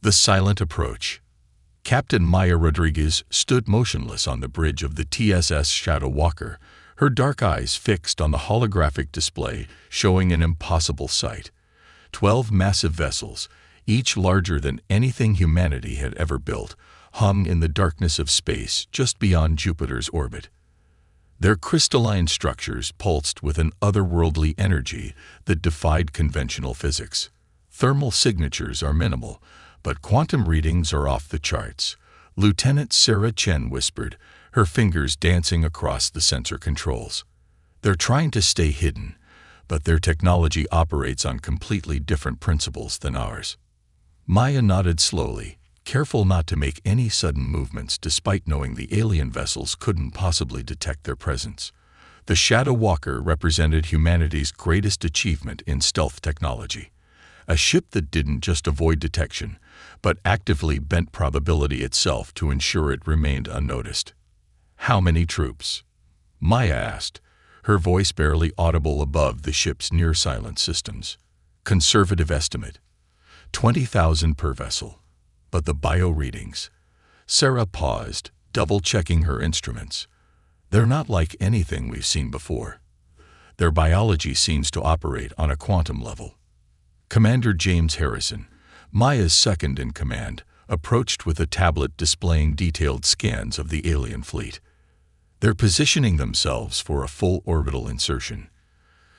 The silent approach. Captain Maya Rodriguez stood motionless on the bridge of the TSS Shadow Walker, her dark eyes fixed on the holographic display showing an impossible sight. 12 massive vessels, each larger than anything humanity had ever built, hung in the darkness of space just beyond Jupiter's orbit. Their crystalline structures pulsed with an otherworldly energy that defied conventional physics. Thermal signatures are minimal, but quantum readings are off the charts, Lieutenant Sarah Chen whispered, her fingers dancing across the sensor controls. They're trying to stay hidden, but their technology operates on completely different principles than ours. Maya nodded slowly, careful not to make any sudden movements despite knowing the alien vessels couldn't possibly detect their presence. The Shadow Walker represented humanity's greatest achievement in stealth technology. A ship that didn't just avoid detection, but actively bent probability itself to ensure it remained unnoticed. "How many troops?" Maya asked, her voice barely audible above the ship's near-silent systems. "Conservative estimate. 20,000 per vessel. But the bio readings." Sarah paused, double-checking her instruments. "They're not like anything we've seen before. Their biology seems to operate on a quantum level." Commander James Harrison, Maya's second in command, approached with a tablet displaying detailed scans of the alien fleet. "They're positioning themselves for a full orbital insertion.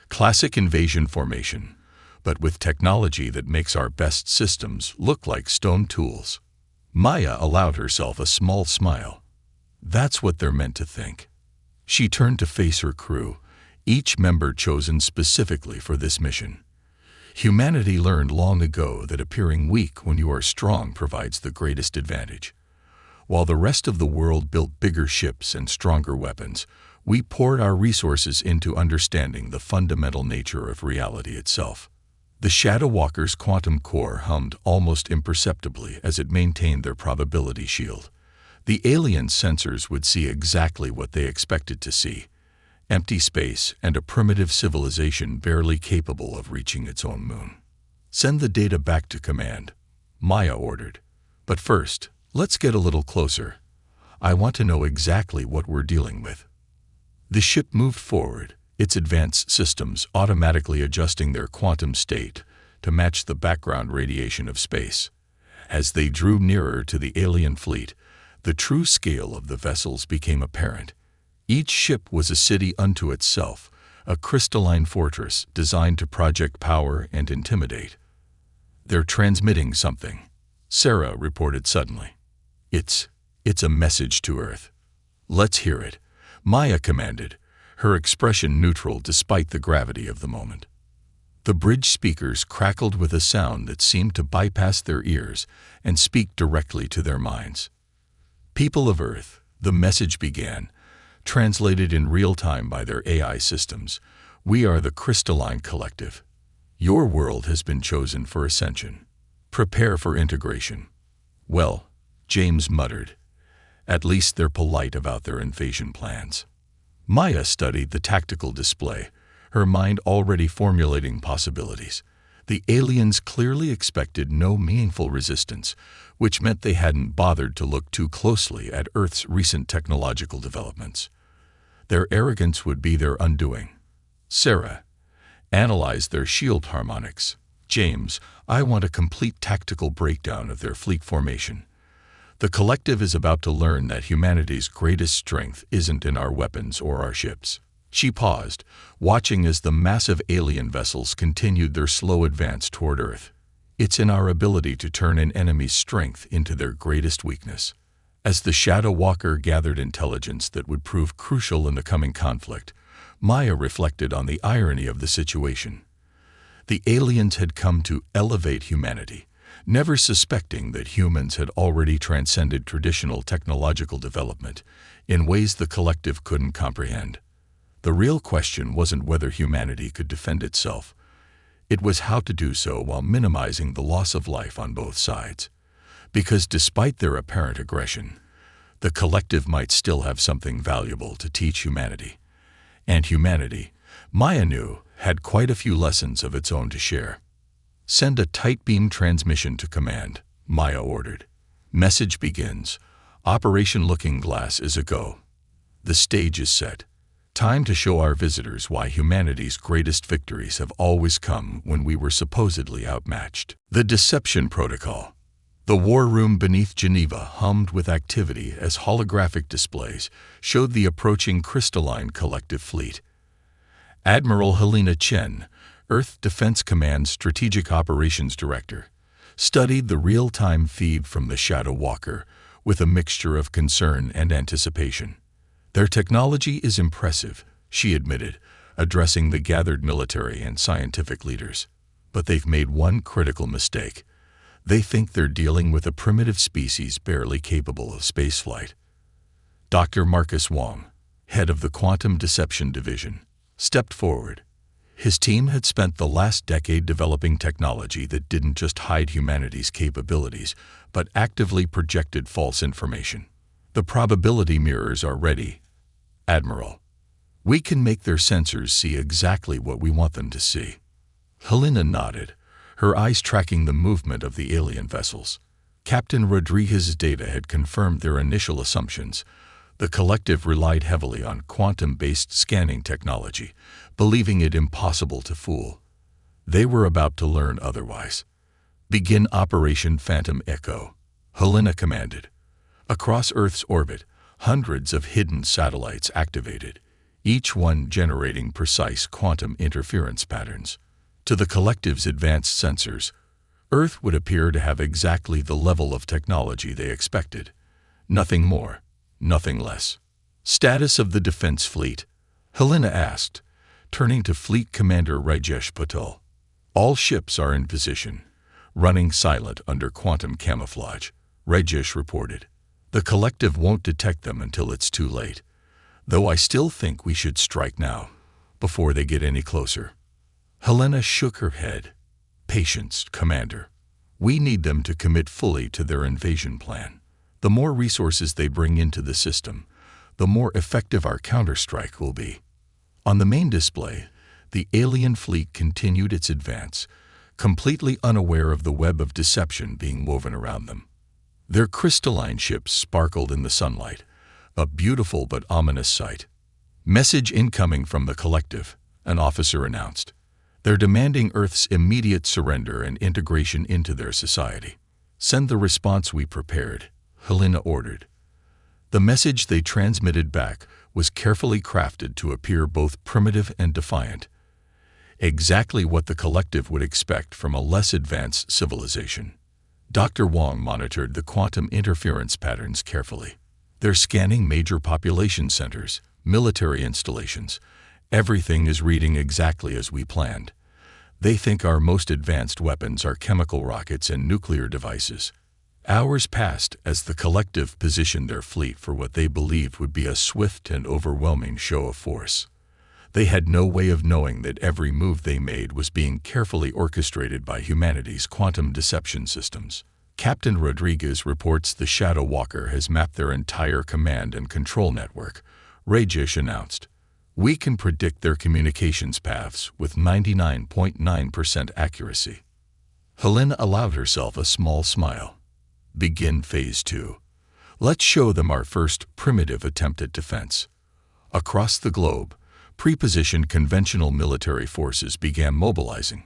Classic invasion formation, but with technology that makes our best systems look like stone tools." Maya allowed herself a small smile. That's what they're meant to think. She turned to face her crew, each member chosen specifically for this mission. Humanity learned long ago that appearing weak when you are strong provides the greatest advantage. While the rest of the world built bigger ships and stronger weapons, we poured our resources into understanding the fundamental nature of reality itself. The Shadow Walker's quantum core hummed almost imperceptibly as it maintained their probability shield. The alien sensors would see exactly what they expected to see: empty space and a primitive civilization barely capable of reaching its own moon. "Send the data back to command," Maya ordered. "But first, let's get a little closer. I want to know exactly what we're dealing with." The ship moved forward, its advanced systems automatically adjusting their quantum state to match the background radiation of space. As they drew nearer to the alien fleet, the true scale of the vessels became apparent. Each ship was a city unto itself, a crystalline fortress designed to project power and intimidate. "They're transmitting something," Sarah reported suddenly. It's a message to Earth." "Let's hear it," Maya commanded, her expression neutral despite the gravity of the moment. The bridge speakers crackled with a sound that seemed to bypass their ears and speak directly to their minds. "People of Earth," the message began, translated in real time by their AI systems, "we are the Crystalline Collective. Your world has been chosen for ascension. Prepare for integration." "Well," James muttered, "at least they're polite about their invasion plans." Maya studied the tactical display, her mind already formulating possibilities. The aliens clearly expected no meaningful resistance, which meant they hadn't bothered to look too closely at Earth's recent technological developments. Their arrogance would be their undoing. "Sarah, analyze their shield harmonics." "James, I want a complete tactical breakdown of their fleet formation. The collective is about to learn that humanity's greatest strength isn't in our weapons or our ships." She paused, watching as the massive alien vessels continued their slow advance toward Earth. "It's in our ability to turn an enemy's strength into their greatest weakness." As the Shadow Walker gathered intelligence that would prove crucial in the coming conflict, Maya reflected on the irony of the situation. The aliens had come to elevate humanity, never suspecting that humans had already transcended traditional technological development in ways the collective couldn't comprehend. The real question wasn't whether humanity could defend itself. It was how to do so while minimizing the loss of life on both sides. Because despite their apparent aggression, the collective might still have something valuable to teach humanity. And humanity, Maya knew, had quite a few lessons of its own to share. "Send a tight beam transmission to command," Maya ordered. Message begins. Operation Looking Glass is a go. The stage is set. Time to show our visitors why humanity's greatest victories have always come when we were supposedly outmatched. The Deception Protocol. The war room beneath Geneva hummed with activity as holographic displays showed the approaching crystalline collective fleet. Admiral Helena Chen, Earth Defense Command's Strategic Operations Director, studied the real-time feed from the Shadow Walker with a mixture of concern and anticipation. Their technology is impressive, she admitted, addressing the gathered military and scientific leaders. But they've made one critical mistake. They think they're dealing with a primitive species barely capable of spaceflight. Dr. Marcus Wong, head of the Quantum Deception Division, stepped forward. His team had spent the last decade developing technology that didn't just hide humanity's capabilities, but actively projected false information. The probability mirrors are ready, Admiral. We can make their sensors see exactly what we want them to see. Helena nodded, her eyes tracking the movement of the alien vessels. Captain Rodriguez's data had confirmed their initial assumptions. The collective relied heavily on quantum-based scanning technology, believing it impossible to fool. They were about to learn otherwise. Begin Operation Phantom Echo, Helena commanded. Across Earth's orbit, hundreds of hidden satellites activated, each one generating precise quantum interference patterns. To the collective's advanced sensors, Earth would appear to have exactly the level of technology they expected. Nothing more, nothing less. Status of the defense fleet, Helena asked, turning to Fleet Commander Rajesh Patel. All ships are in position, running silent under quantum camouflage, Rajesh reported. The collective won't detect them until it's too late, though I still think we should strike now, before they get any closer. Helena shook her head. Patience, Commander. We need them to commit fully to their invasion plan. The more resources they bring into the system, the more effective our counterstrike will be. On the main display, the alien fleet continued its advance, completely unaware of the web of deception being woven around them. Their crystalline ships sparkled in the sunlight, a beautiful but ominous sight. Message incoming from the collective, an officer announced. They're demanding Earth's immediate surrender and integration into their society. Send the response we prepared, Helena ordered. The message they transmitted back was carefully crafted to appear both primitive and defiant. Exactly what the collective would expect from a less advanced civilization. Dr. Wong monitored the quantum interference patterns carefully. They're scanning major population centers, military installations. Everything is reading exactly as we planned. They think our most advanced weapons are chemical rockets and nuclear devices. Hours passed as the collective positioned their fleet for what they believed would be a swift and overwhelming show of force. They had no way of knowing that every move they made was being carefully orchestrated by humanity's quantum deception systems. Captain Rodriguez reports the Shadow Walker has mapped their entire command and control network, Rajesh announced. We can predict their communications paths with 99.9% accuracy. Helena allowed herself a small smile. Begin Phase 2. Let's show them our first primitive attempt at defense. Across the globe, pre-positioned conventional military forces began mobilizing.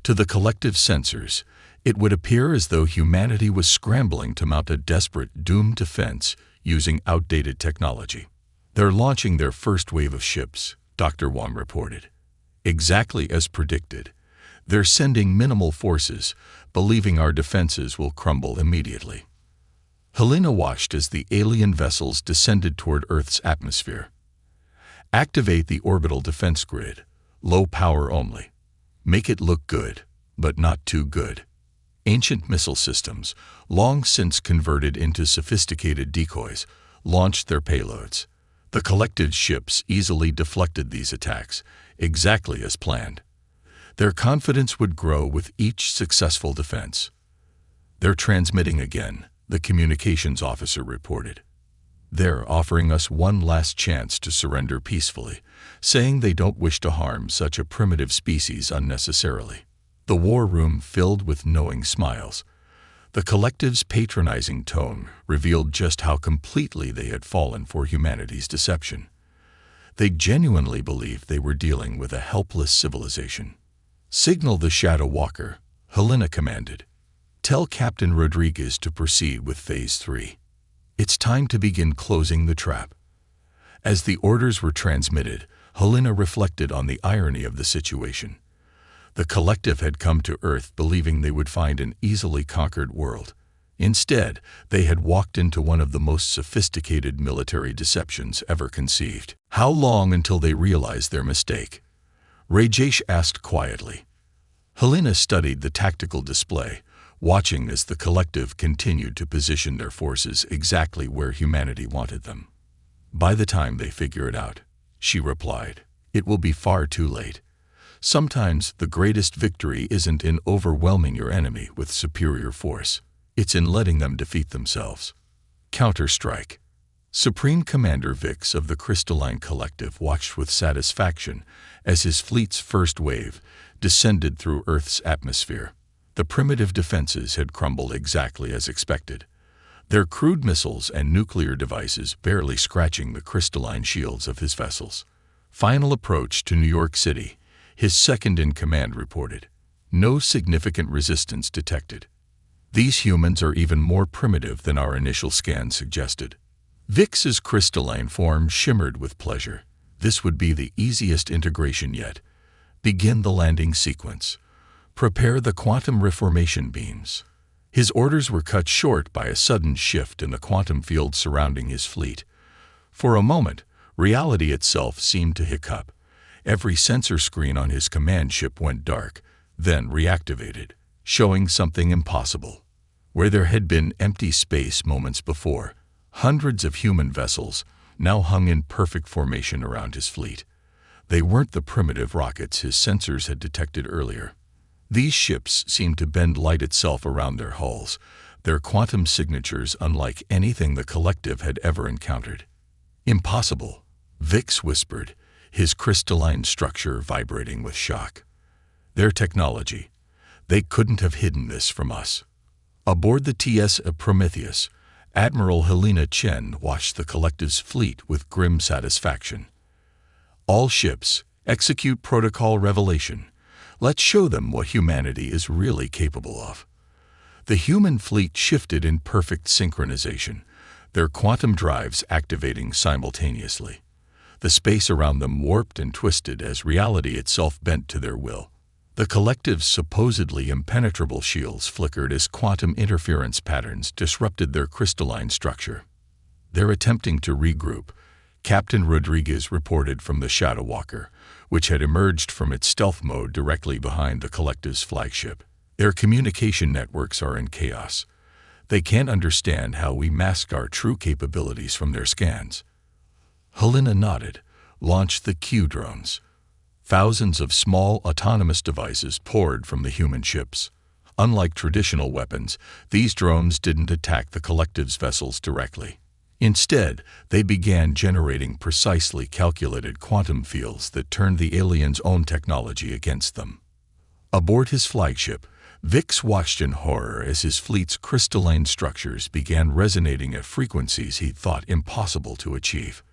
To the collective sensors, it would appear as though humanity was scrambling to mount a desperate, doomed defense using outdated technology. They're launching their first wave of ships, Dr. Wong reported. Exactly as predicted. They're sending minimal forces, believing our defenses will crumble immediately. Helena watched as the alien vessels descended toward Earth's atmosphere. Activate the orbital defense grid, low power only. Make it look good, but not too good. Ancient missile systems, long since converted into sophisticated decoys, launched their payloads. The collected ships easily deflected these attacks, exactly as planned. Their confidence would grow with each successful defense. They're transmitting again, the communications officer reported. They're offering us one last chance to surrender peacefully, saying they don't wish to harm such a primitive species unnecessarily. The war room filled with knowing smiles. The collective's patronizing tone revealed just how completely they had fallen for humanity's deception. They genuinely believed they were dealing with a helpless civilization. "Signal the Shadow Walker," Helena commanded. "Tell Captain Rodriguez to proceed with Phase 3. It's time to begin closing the trap." As the orders were transmitted, Helena reflected on the irony of the situation. The collective had come to Earth believing they would find an easily conquered world. Instead, they had walked into one of the most sophisticated military deceptions ever conceived. "How long until they realize their mistake?" Rajesh asked quietly. Helena studied the tactical display, watching as the collective continued to position their forces exactly where humanity wanted them. "By the time they figure it out," she replied, "it will be far too late. Sometimes the greatest victory isn't in overwhelming your enemy with superior force. It's in letting them defeat themselves." Counter-strike. Supreme Commander Vix of the Crystalline Collective watched with satisfaction as his fleet's first wave descended through Earth's atmosphere. The primitive defenses had crumbled exactly as expected, their crude missiles and nuclear devices barely scratching the crystalline shields of his vessels. Final approach to New York City, his second-in-command reported. No significant resistance detected. "These humans are even more primitive than our initial scan suggested." Vix's crystalline form shimmered with pleasure. This would be the easiest integration yet. Begin the landing sequence. Prepare the quantum reformation beams. His orders were cut short by a sudden shift in the quantum field surrounding his fleet. For a moment, reality itself seemed to hiccup. Every sensor screen on his command ship went dark, then reactivated, showing something impossible. Where there had been empty space moments before, hundreds of human vessels now hung in perfect formation around his fleet. They weren't the primitive rockets his sensors had detected earlier. These ships seemed to bend light itself around their hulls, their quantum signatures unlike anything the collective had ever encountered. "Impossible," Vix whispered, his crystalline structure vibrating with shock. "Their technology. They couldn't have hidden this from us." Aboard the TS Prometheus, Admiral Helena Chen watched the collective's fleet with grim satisfaction. "All ships, execute protocol revelation. Let's show them what humanity is really capable of." The human fleet shifted in perfect synchronization, their quantum drives activating simultaneously. The space around them warped and twisted as reality itself bent to their will. The collective's supposedly impenetrable shields flickered as quantum interference patterns disrupted their crystalline structure. "They're attempting to regroup," Captain Rodriguez reported from the Shadow Walker, which had emerged from its stealth mode directly behind the collective's flagship. "Their communication networks are in chaos. They can't understand how we mask our true capabilities from their scans." Helena nodded, launched the Q drones. Thousands of small autonomous devices poured from the human ships. Unlike traditional weapons, these drones didn't attack the collective's vessels directly. Instead, they began generating precisely calculated quantum fields that turned the aliens' own technology against them. Aboard his flagship, Vix watched in horror as his fleet's crystalline structures began resonating at frequencies he thought impossible to achieve.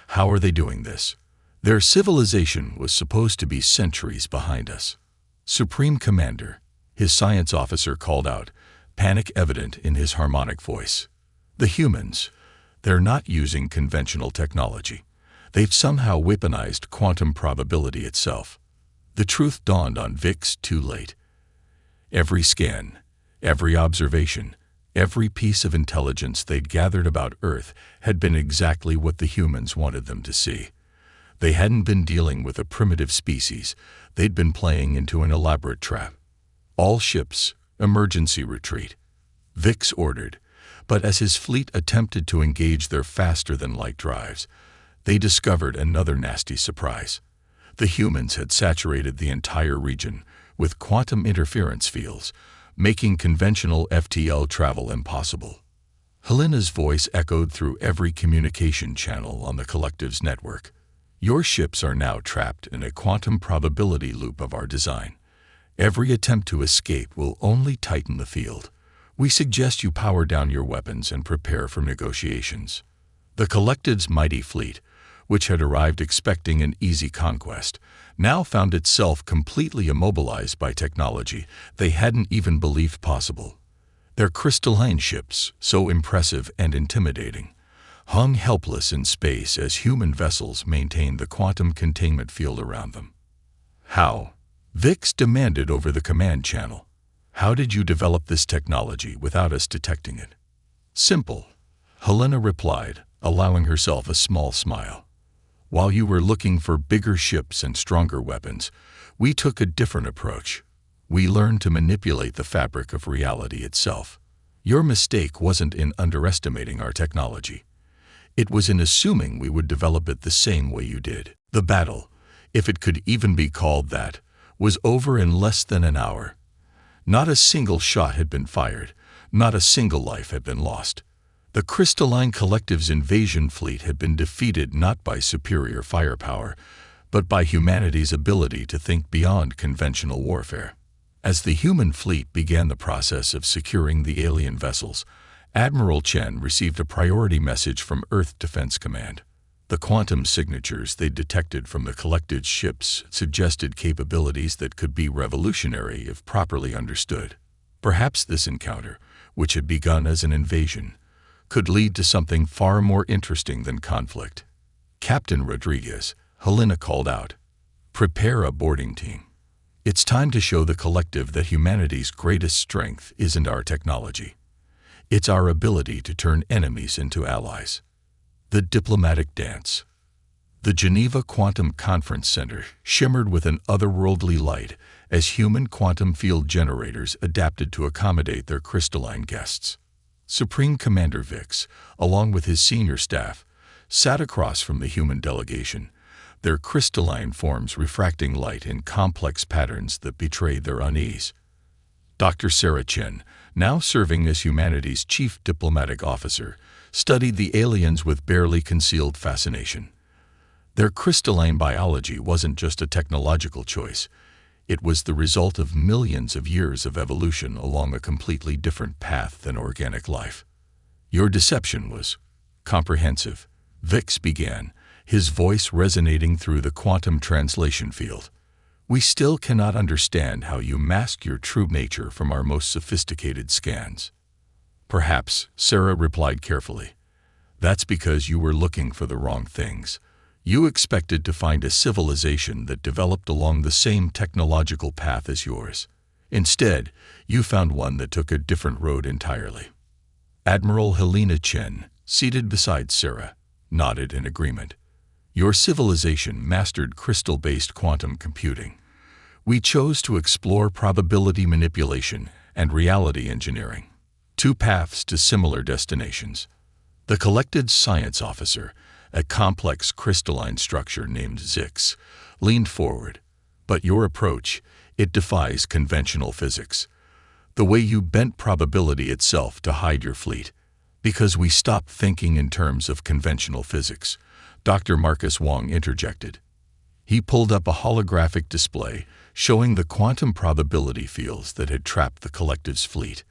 How are they doing this? Their civilization was supposed to be centuries behind us. "Supreme Commander," his science officer called out, panic evident in his harmonic voice. "The humans, they're not using conventional technology. They've somehow weaponized quantum probability itself." The truth dawned on Vix too late. Every scan, every observation, every piece of intelligence they'd gathered about Earth had been exactly what the humans wanted them to see. They hadn't been dealing with a primitive species, they'd been playing into an elaborate trap. "All ships, emergency retreat," Vix ordered, but as his fleet attempted to engage their faster-than-light drives, they discovered another nasty surprise. The humans had saturated the entire region with quantum interference fields, making conventional FTL travel impossible. Helena's voice echoed through every communication channel on the collective's network. "Your ships are now trapped in a quantum probability loop of our design. Every attempt to escape will only tighten the field. We suggest you power down your weapons and prepare for negotiations. The Collective's mighty fleet, which had arrived expecting an easy conquest, now found itself completely immobilized by technology they hadn't even believed possible. Their crystalline ships, so impressive and intimidating, hung helpless in space as human vessels maintained the quantum containment field around them. How? Vix demanded over the command channel. How did you develop this technology without us detecting it? Simple, Helena replied, allowing herself a small smile. While you were looking for bigger ships and stronger weapons, we took a different approach. We learned to manipulate the fabric of reality itself. Your mistake wasn't in underestimating our technology. It was in assuming we would develop it the same way you did. The battle, if it could even be called that, was over in less than an hour. Not a single shot had been fired, not a single life had been lost. The Crystalline Collective's invasion fleet had been defeated not by superior firepower, but by humanity's ability to think beyond conventional warfare. As the human fleet began the process of securing the alien vessels, Admiral Chen received a priority message from Earth Defense Command. The quantum signatures they detected from the Collective's ships suggested capabilities that could be revolutionary if properly understood. Perhaps this encounter, which had begun as an invasion, could lead to something far more interesting than conflict. Captain Rodriguez, Helena called out, "Prepare a boarding team. It's time to show the Collective that humanity's greatest strength isn't our technology. It's our ability to turn enemies into allies." The diplomatic dance. The Geneva Quantum Conference Center shimmered with an otherworldly light as human quantum field generators adapted to accommodate their crystalline guests. Supreme Commander Vix, along with his senior staff, sat across from the human delegation, their crystalline forms refracting light in complex patterns that betrayed their unease. Dr. Sarah Chen, now serving as humanity's chief diplomatic officer, studied the aliens with barely concealed fascination. Their crystalline biology wasn't just a technological choice. It was the result of millions of years of evolution along a completely different path than organic life. Your deception was comprehensive, Vix began, his voice resonating through the quantum translation field. We still cannot understand how you mask your true nature from our most sophisticated scans. Perhaps, Sarah replied carefully. That's because you were looking for the wrong things. You expected to find a civilization that developed along the same technological path as yours. Instead, you found one that took a different road entirely. Admiral Helena Chen, seated beside Sarah, nodded in agreement. Your civilization mastered crystal-based quantum computing. We chose to explore probability manipulation and reality engineering. Two paths to similar destinations. The Collected Science Officer, a complex crystalline structure named Zix, leaned forward. But your approach, it defies conventional physics. The way you bent probability itself to hide your fleet. Because we stopped thinking in terms of conventional physics, Dr. Marcus Wong interjected. He pulled up a holographic display showing the quantum probability fields that had trapped the Collective's fleet.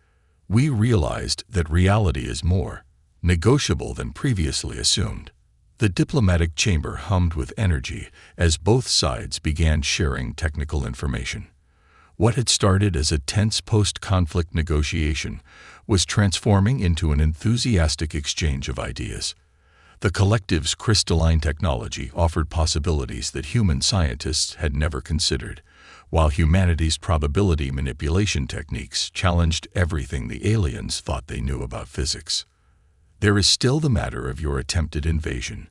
We realized that reality is more negotiable than previously assumed. The diplomatic chamber hummed with energy as both sides began sharing technical information. What had started as a tense post-conflict negotiation was transforming into an enthusiastic exchange of ideas. The Collective's crystalline technology offered possibilities that human scientists had never considered, while humanity's probability manipulation techniques challenged everything the aliens thought they knew about physics. There is still the matter of your attempted invasion,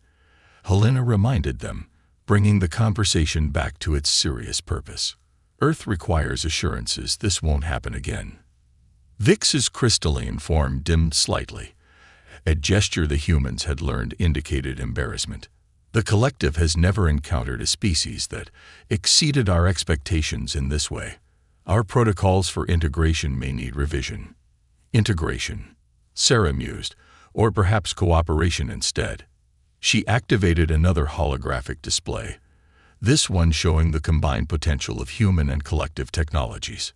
Helena reminded them, bringing the conversation back to its serious purpose. Earth requires assurances this won't happen again. Vix's crystalline form dimmed slightly. A gesture the humans had learned indicated embarrassment. The Collective has never encountered a species that exceeded our expectations in this way. Our protocols for integration may need revision. Integration, Sarah mused, or perhaps cooperation instead. She activated another holographic display, this one showing the combined potential of human and collective technologies.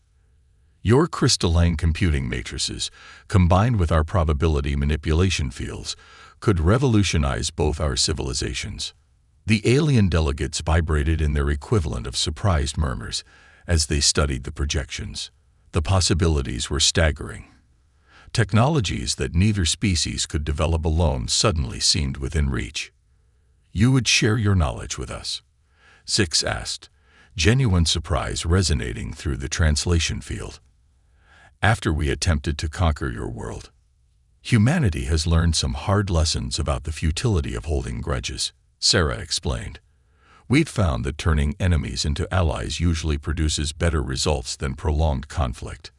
Your crystalline computing matrices, combined with our probability manipulation fields, could revolutionize both our civilizations. The alien delegates vibrated in their equivalent of surprised murmurs as they studied the projections. The possibilities were staggering. Technologies that neither species could develop alone suddenly seemed within reach. You would share your knowledge with us? Zix asked, genuine surprise resonating through the translation field. After we attempted to conquer your world, humanity has learned some hard lessons about the futility of holding grudges, Sarah explained. We'd found that turning enemies into allies usually produces better results than prolonged conflict.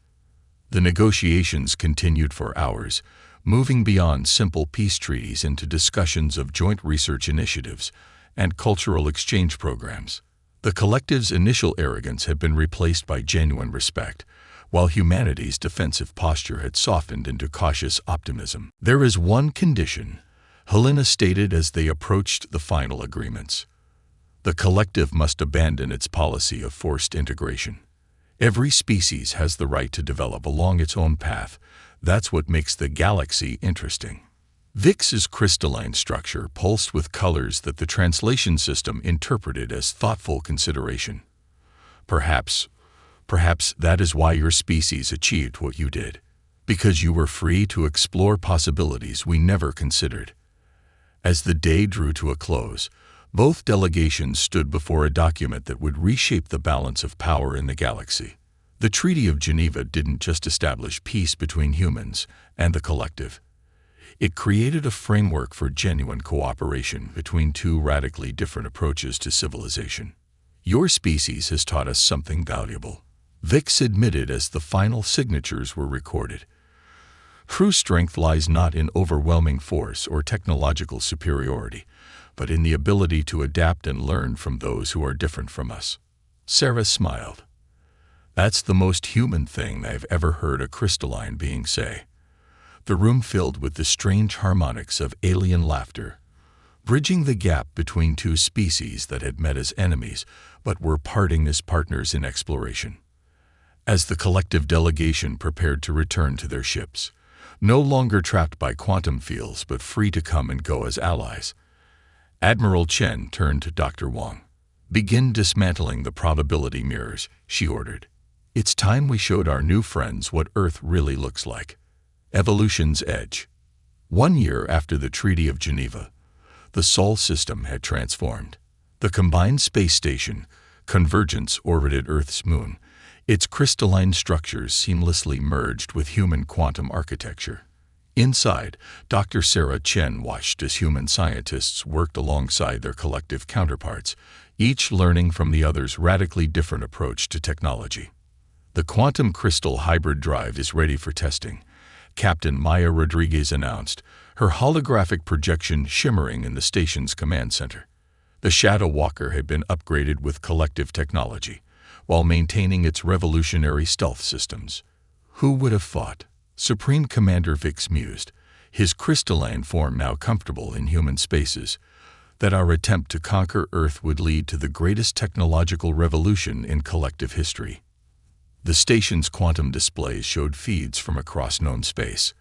The negotiations continued for hours, moving beyond simple peace treaties into discussions of joint research initiatives and cultural exchange programs. The collective's initial arrogance had been replaced by genuine respect, while humanity's defensive posture had softened into cautious optimism. There is one condition, Helena stated as they approached the final agreements. The collective must abandon its policy of forced integration. Every species has the right to develop along its own path. That's what makes the galaxy interesting. Vix's crystalline structure pulsed with colors that the translation system interpreted as thoughtful consideration. Perhaps that is why your species achieved what you did, because you were free to explore possibilities we never considered. As the day drew to a close, both delegations stood before a document that would reshape the balance of power in the galaxy. The Treaty of Geneva didn't just establish peace between humans and the collective. It created a framework for genuine cooperation between two radically different approaches to civilization. Your species has taught us something valuable, Vix admitted as the final signatures were recorded. True strength lies not in overwhelming force or technological superiority, but in the ability to adapt and learn from those who are different from us. Sarah smiled. That's the most human thing I've ever heard a crystalline being say. The room filled with the strange harmonics of alien laughter, bridging the gap between two species that had met as enemies but were parting as partners in exploration. As the collective delegation prepared to return to their ships, no longer trapped by quantum fields but free to come and go as allies, Admiral Chen turned to Dr. Wang. Begin dismantling the probability mirrors, she ordered. It's time we showed our new friends what Earth really looks like. Evolution's edge. 1 year after the Treaty of Geneva, the Sol system had transformed. The combined space station, Convergence, orbited Earth's moon, its crystalline structures seamlessly merged with human quantum architecture. Inside, Dr. Sarah Chen watched as human scientists worked alongside their collective counterparts, each learning from the other's radically different approach to technology. The quantum crystal hybrid drive is ready for testing, Captain Maya Rodriguez announced, her holographic projection shimmering in the station's command center. The Shadow Walker had been upgraded with collective technology, while maintaining its revolutionary stealth systems. Who would have thought? Supreme Commander Vix mused, his crystalline form now comfortable in human spaces, that our attempt to conquer Earth would lead to the greatest technological revolution in collective history. The station's quantum displays showed feeds from across known space.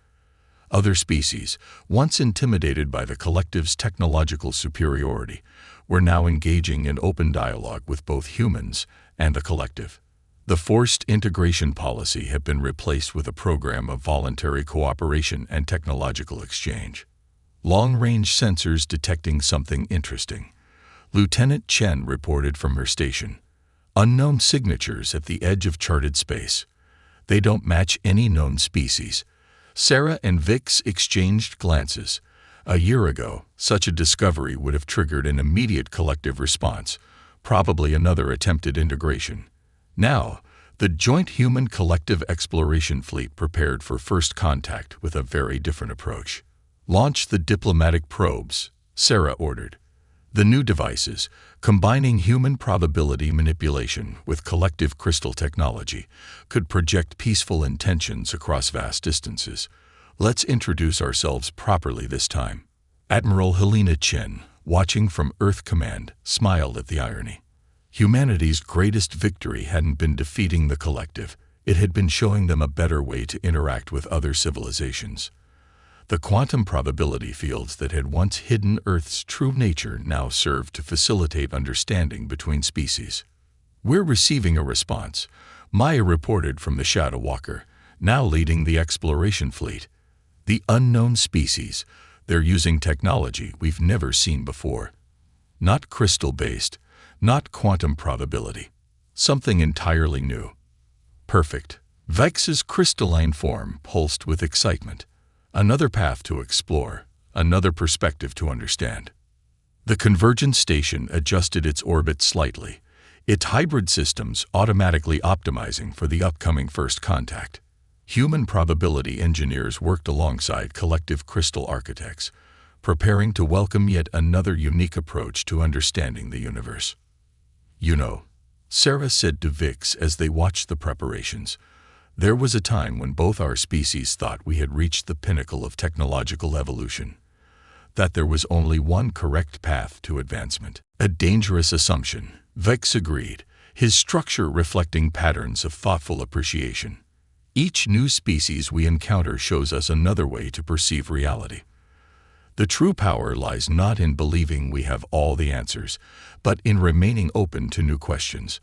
Other species, once intimidated by the collective's technological superiority, were now engaging in open dialogue with both humans and the collective. The forced integration policy had been replaced with a program of voluntary cooperation and technological exchange. Long-range sensors detecting something interesting. Lieutenant Chen reported from her station. Unknown signatures at the edge of charted space. They don't match any known species. Sarah and Vix exchanged glances. A year ago, such a discovery would have triggered an immediate collective response, probably another attempted integration. Now, the joint human collective exploration fleet prepared for first contact with a very different approach. Launch the diplomatic probes, Sarah ordered. The new devices, combining human probability manipulation with collective crystal technology, could project peaceful intentions across vast distances. Let's introduce ourselves properly this time. Admiral Helena Chen, watching from Earth Command, smiled at the irony. Humanity's greatest victory hadn't been defeating the collective, It had been showing them a better way to interact with other civilizations. The quantum probability fields that had once hidden Earth's true nature now served to facilitate understanding between species. "We're receiving a response," Maya reported from the Shadow Walker, now leading the exploration fleet. "The unknown species. They're using technology we've never seen before. Not crystal-based, not quantum probability. Something entirely new." "Perfect." Vex's crystalline form pulsed with excitement. Another path to explore, another perspective to understand. The convergence station adjusted its orbit slightly, its hybrid systems automatically optimizing for the upcoming first contact. Human probability engineers worked alongside collective crystal architects, preparing to welcome yet another unique approach to understanding the universe. "You know," Sarah said to Vix as they watched the preparations, "there was a time when both our species thought we had reached the pinnacle of technological evolution, that there was only one correct path to advancement." "A dangerous assumption," Vix agreed, his structure reflecting patterns of thoughtful appreciation. "Each new species we encounter shows us another way to perceive reality. The true power lies not in believing we have all the answers, but in remaining open to new questions."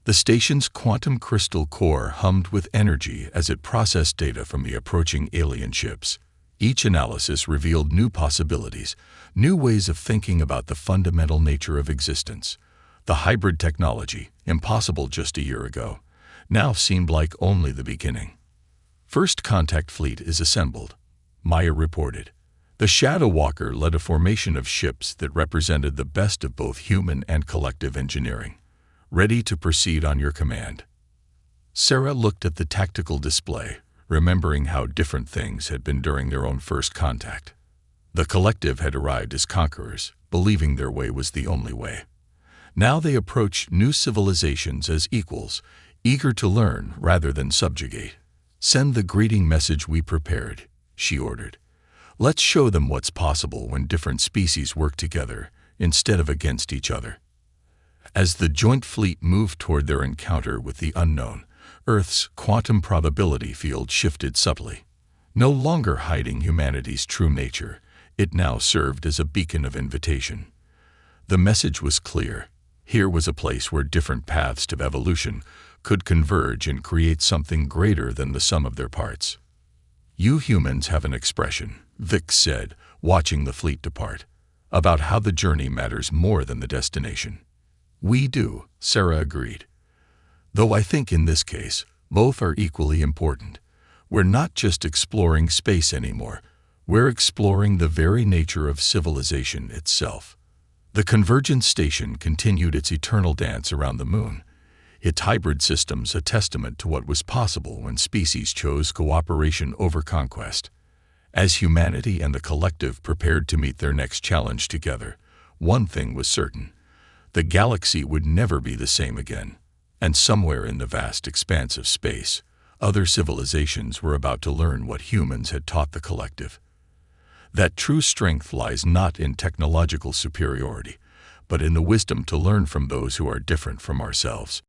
The station's quantum crystal core hummed with energy as it processed data from the approaching alien ships. Each analysis revealed new possibilities, new ways of thinking about the fundamental nature of existence. The hybrid technology, impossible just a year ago, now seemed like only the beginning. "First contact fleet is assembled," Maya reported. The Shadow Walker led a formation of ships that represented the best of both human and collective engineering. "Ready to proceed on your command." Sarah looked at the tactical display, remembering how different things had been during their own first contact. The collective had arrived as conquerors, believing their way was the only way. Now they approached new civilizations as equals, eager to learn rather than subjugate. "Send the greeting message we prepared," she ordered. "Let's show them what's possible when different species work together instead of against each other." As the joint fleet moved toward their encounter with the unknown, Earth's quantum probability field shifted subtly. No longer hiding humanity's true nature, it now served as a beacon of invitation. The message was clear. Here was a place where different paths to evolution could converge and create something greater than the sum of their parts. "You humans have an expression," Vix said, watching the fleet depart, "about how the journey matters more than the destination." "We do," Sarah agreed. "Though I think in this case, both are equally important. We're not just exploring space anymore. We're exploring the very nature of civilization itself." The convergence station continued its eternal dance around the moon, its hybrid systems a testament to what was possible when species chose cooperation over conquest. As humanity and the collective prepared to meet their next challenge together, one thing was certain. The galaxy would never be the same again, and somewhere in the vast expanse of space, other civilizations were about to learn what humans had taught the collective. That true strength lies not in technological superiority, but in the wisdom to learn from those who are different from ourselves.